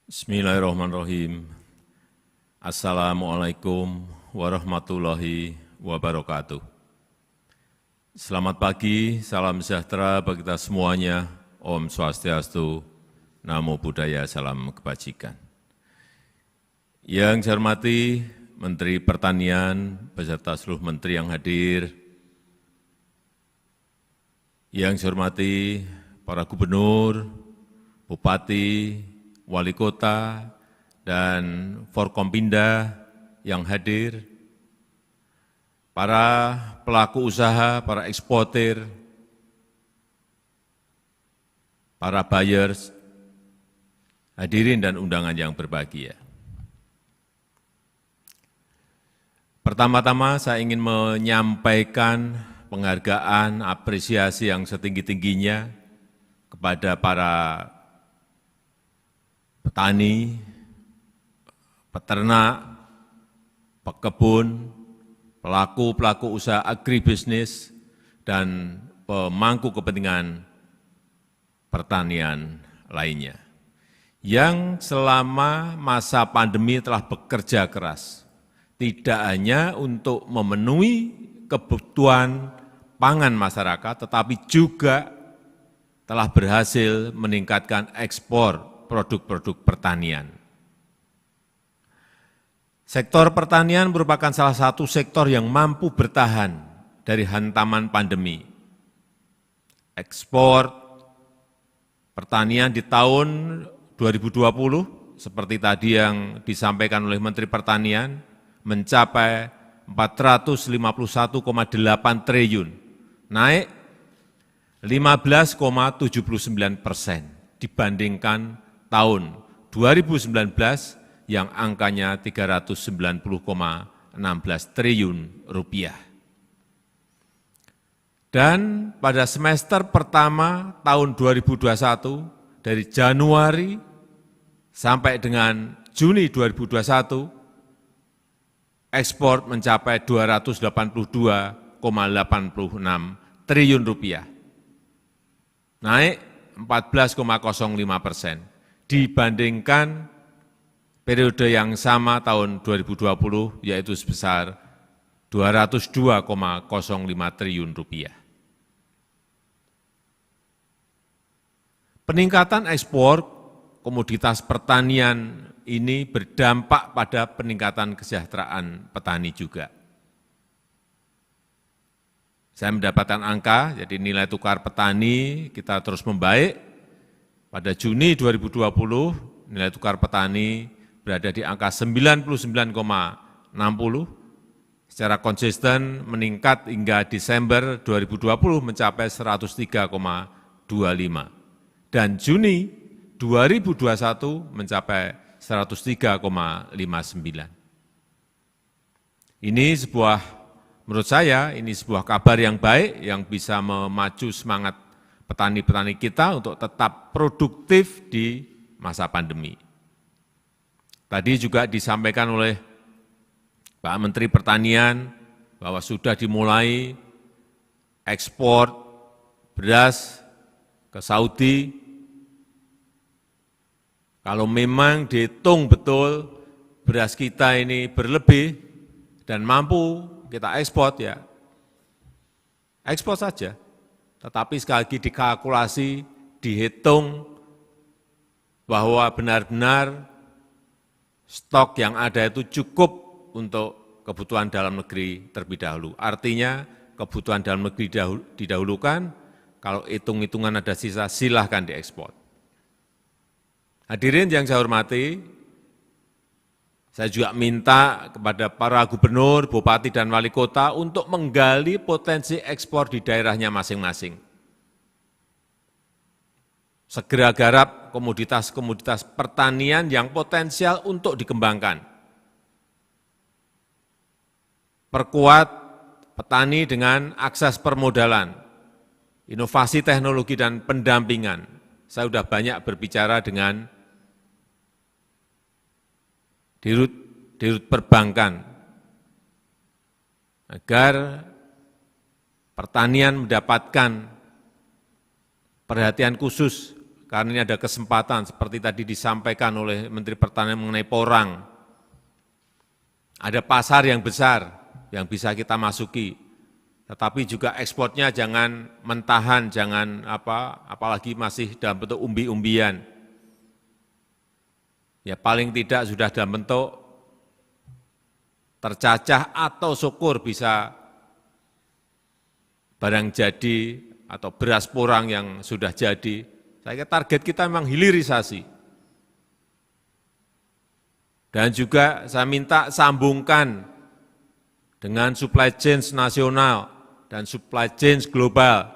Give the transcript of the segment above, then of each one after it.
Bismillahirrahmanirrahim. Assalamualaikum warahmatullahi wabarakatuh. Selamat pagi, salam sejahtera bagi kita semuanya. Om Swastiastu, Namo Buddhaya, salam kebajikan. Yang saya hormati Menteri Pertanian beserta seluruh menteri yang hadir. Yang saya hormati para gubernur, bupati, wali kota, dan Forkompinda yang hadir, para pelaku usaha, para eksportir, para buyers, hadirin dan undangan yang berbahagia. Pertama-tama saya ingin menyampaikan penghargaan, apresiasi yang setinggi-tingginya kepada para petani, peternak, pekebun, pelaku-pelaku usaha agribisnis, dan pemangku kepentingan pertanian lainnya, yang selama masa pandemi telah bekerja keras, tidak hanya untuk memenuhi kebutuhan pangan masyarakat, tetapi juga telah berhasil meningkatkan ekspor produk-produk pertanian. Sektor pertanian merupakan salah satu sektor yang mampu bertahan dari hantaman pandemi. Ekspor pertanian di tahun 2020, seperti tadi yang disampaikan oleh Menteri Pertanian, mencapai 451,8 triliun, naik 15,79% dibandingkan tahun 2019 yang angkanya 390,16 triliun rupiah. Dan pada semester pertama tahun 2021, dari Januari sampai dengan Juni 2021, ekspor mencapai 282,86 triliun rupiah, naik 14,05% dibandingkan periode yang sama tahun 2020, yaitu sebesar 202,05 triliun rupiah. Peningkatan ekspor komoditas pertanian ini berdampak pada peningkatan kesejahteraan petani juga. Saya mendapatkan angka, jadi nilai tukar petani kita terus membaik. Pada Juni 2020, nilai tukar petani berada di angka 99,60, secara konsisten meningkat hingga Desember 2020 mencapai 103,25, dan Juni 2021 mencapai 103,59. Ini menurut saya, ini sebuah kabar yang baik yang bisa memacu semangat petani-petani kita untuk tetap produktif di masa pandemi. Tadi juga disampaikan oleh Pak Menteri Pertanian bahwa sudah dimulai ekspor beras ke Saudi. Kalau memang dihitung betul beras kita ini berlebih dan mampu kita ekspor, ya ekspor saja. Tetapi sekali lagi dikalkulasi, dihitung bahwa benar-benar stok yang ada itu cukup untuk kebutuhan dalam negeri terlebih dahulu. Artinya kebutuhan dalam negeri didahulukan, kalau hitung-hitungan ada sisa silahkan diekspor. Hadirin yang saya hormati, saya juga minta kepada para gubernur, bupati, dan wali kota untuk menggali potensi ekspor di daerahnya masing-masing. Segera garap komoditas-komoditas pertanian yang potensial untuk dikembangkan. Perkuat petani dengan akses permodalan, inovasi teknologi dan pendampingan. Saya sudah banyak berbicara dengan dirut perbankan agar pertanian mendapatkan perhatian khusus karena ini ada kesempatan seperti tadi disampaikan oleh Menteri Pertanian mengenai porang. Ada pasar yang besar yang bisa kita masuki, tetapi juga ekspornya jangan mentahan, jangan apalagi masih dalam bentuk umbi-umbian. Ya paling tidak sudah dalam bentuk tercacah atau syukur bisa barang jadi atau beras porang yang sudah jadi. Saya kira target kita memang hilirisasi. Dan juga saya minta sambungkan dengan supply chain nasional dan supply chain global,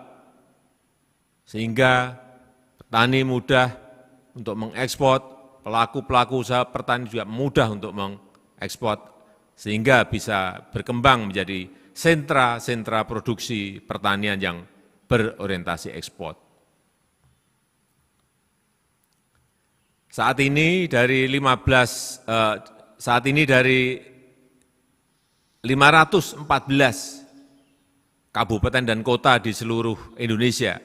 sehingga petani mudah untuk mengekspor, pelaku-pelaku usaha pertanian juga mudah untuk mengekspor, sehingga bisa berkembang menjadi sentra-sentra produksi pertanian yang berorientasi ekspor. Saat ini dari 514 kabupaten dan kota di seluruh Indonesia,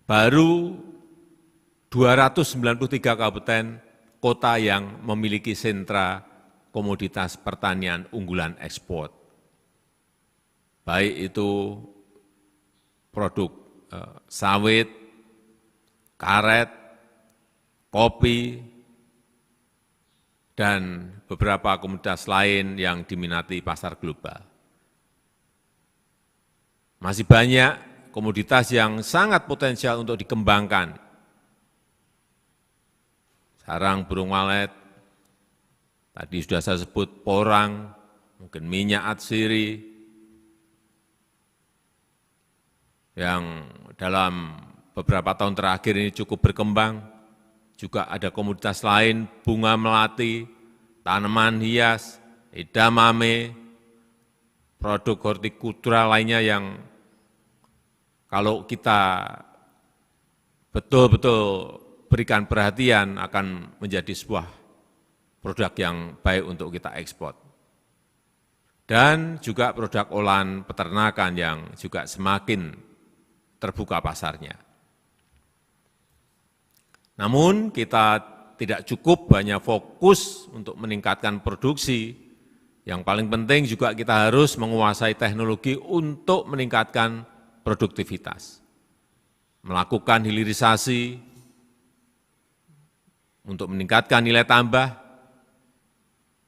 baru 293 kabupaten kota yang memiliki sentra komoditas pertanian unggulan ekspor. Baik itu produk sawit, karet, kopi, dan beberapa komoditas lain yang diminati pasar global. Masih banyak komoditas yang sangat potensial untuk dikembangkan. Sarang burung walet, tadi sudah saya sebut porang, mungkin minyak atsiri, yang dalam beberapa tahun terakhir ini cukup berkembang. Juga ada komoditas lain, bunga melati, tanaman hias, edamame, produk hortikultura lainnya yang kalau kita betul-betul berikan perhatian akan menjadi sebuah produk yang baik untuk kita ekspor. Dan juga produk olahan peternakan yang juga semakin terbuka pasarnya. Namun kita tidak cukup hanya fokus untuk meningkatkan produksi. Yang paling penting juga kita harus menguasai teknologi untuk meningkatkan produktivitas. Melakukan hilirisasi untuk meningkatkan nilai tambah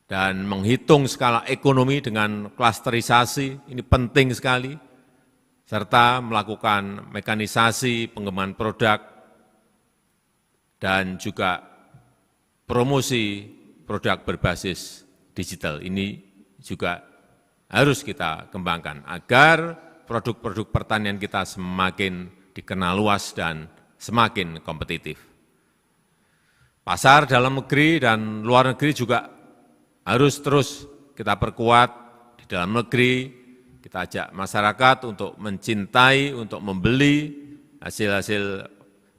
dan menghitung skala ekonomi dengan klasterisasi, ini penting sekali, serta melakukan mekanisasi pengembangan produk dan juga promosi produk berbasis digital. Ini juga harus kita kembangkan agar produk-produk pertanian kita semakin dikenal luas dan semakin kompetitif. Pasar dalam negeri dan luar negeri juga harus terus kita perkuat. Di dalam negeri kita ajak masyarakat untuk mencintai, untuk membeli hasil-hasil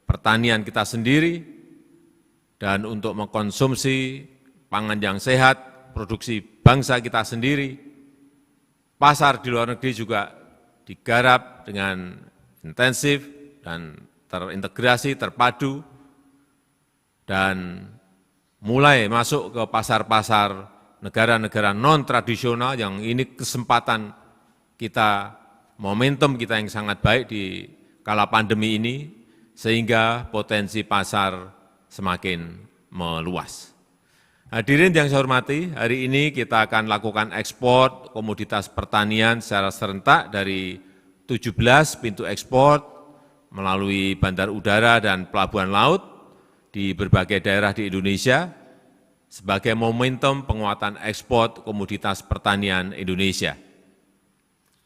pertanian kita sendiri, dan untuk mengkonsumsi pangan yang sehat, produksi bangsa kita sendiri. Pasar di luar negeri juga digarap dengan intensif dan terintegrasi, terpadu, dan mulai masuk ke pasar-pasar negara-negara non-tradisional yang ini kesempatan kita, momentum kita yang sangat baik di kala pandemi ini, sehingga potensi pasar semakin meluas. Hadirin yang saya hormati, hari ini kita akan lakukan ekspor komoditas pertanian secara serentak dari 17 pintu ekspor melalui bandar udara dan pelabuhan laut di berbagai daerah di Indonesia sebagai momentum penguatan ekspor komoditas pertanian Indonesia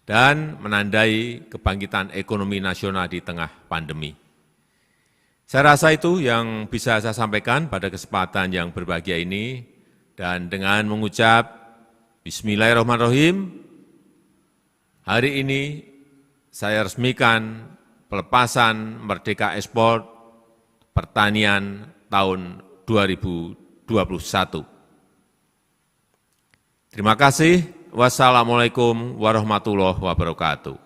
dan menandai kebangkitan ekonomi nasional di tengah pandemi. Saya rasa itu yang bisa saya sampaikan pada kesempatan yang berbahagia ini, dan dengan mengucap Bismillahirrahmanirrahim, hari ini saya resmikan pelepasan Merdeka Ekspor Pertanian tahun 2021. Terima kasih. Wassalamualaikum warahmatullahi wabarakatuh.